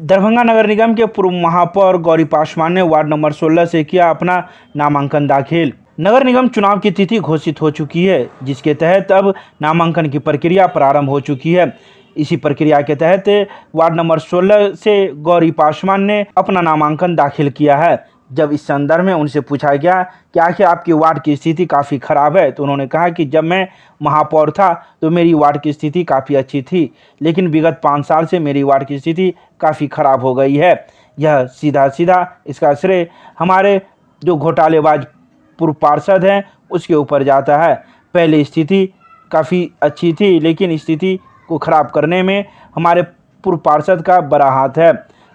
दरभंगा नगर निगम के पूर्व महापौर गौरी पासवान ने वार्ड नंबर 16 से किया अपना नामांकन दाखिल। नगर निगम चुनाव की तिथि घोषित हो चुकी है, जिसके तहत अब नामांकन की प्रक्रिया प्रारंभ हो चुकी है। इसी प्रक्रिया के तहत वार्ड नंबर 16 से गौरी पासवान ने अपना नामांकन दाखिल किया है। जब इस संदर्भ में उनसे पूछा गया कि आखिर आपकी वार्ड की स्थिति काफ़ी ख़राब है, तो उन्होंने कहा कि जब मैं महापौर था तो मेरी वार्ड की स्थिति काफ़ी अच्छी थी, लेकिन विगत 5 साल से मेरी वार्ड की स्थिति काफ़ी ख़राब हो गई है। यह सीधा इसका श्रेय हमारे जो घोटालेबाज पूर्व पार्षद हैं उसके ऊपर जाता है। पहले स्थिति काफ़ी अच्छी थी, लेकिन स्थिति को ख़राब करने में हमारे पूर्व पार्षद का बड़ा हाथ है।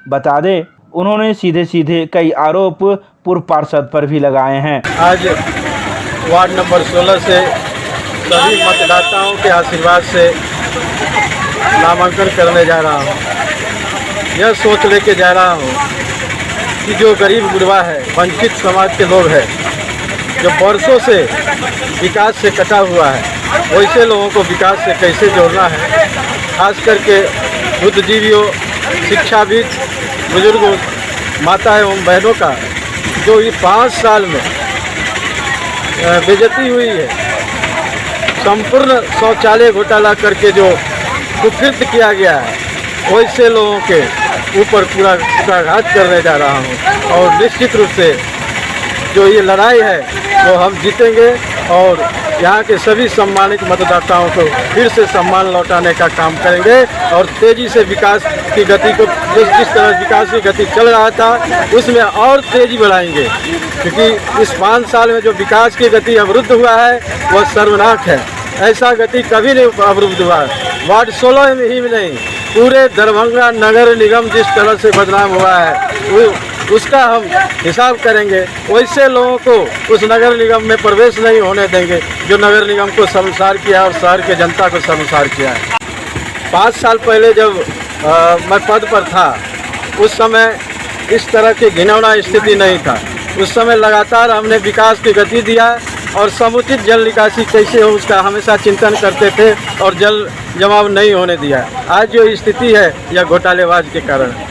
बता दें, उन्होंने सीधे कई आरोप पूर्व पार्षद पर भी लगाए हैं। आज वार्ड नंबर 16 से सभी मतदाताओं के आशीर्वाद से नामांकन करने जा रहा हूँ। यह सोच लेके जा रहा हूँ कि जो गरीब गुरबा है, वंचित समाज के लोग हैं, जो वर्षों से विकास से कटा हुआ है, वैसे लोगों को विकास से कैसे जोड़ना है। खास करके बुद्धिजीवियों, शिक्षाविद, बुजुर्गों, माता एवं बहनों का जो ये 5 साल में बेइज्जती हुई है, संपूर्ण शौचालय घोटाला करके जो कुकृत्य किया गया है, वैसे लोगों के ऊपर पूरा कुटाघात करने जा रहा हूँ। और निश्चित रूप से जो ये लड़ाई है वो हम जीतेंगे और यहाँ के सभी सम्मानित मतदाताओं को फिर से सम्मान लौटाने का काम करेंगे और तेज़ी से विकास की गति को जिस तरह विकास की गति चल रहा था उसमें और तेज़ी बढ़ाएंगे, क्योंकि इस 5 साल में जो विकास की गति अवरुद्ध हुआ है वह सर्वनाक है। ऐसा गति कभी नहीं अवरुद्ध हुआ। वार्ड 16 में ही नहीं, पूरे दरभंगा नगर निगम जिस तरह से बदनाम हुआ है उसका हम हिसाब करेंगे। वैसे लोगों को उस नगर निगम में प्रवेश नहीं होने देंगे जो नगर निगम को शर्मसार किया और शहर के जनता को शर्मसार किया है। 5 साल पहले जब मैं पद पर था उस समय इस तरह की घिनौना स्थिति नहीं था। उस समय लगातार हमने विकास की गति दिया और समुचित जल निकासी कैसे हो उसका हमेशा चिंतन करते थे और जल जमाव नहीं होने दिया। आज जो स्थिति है यह घोटालेबाज के कारण है।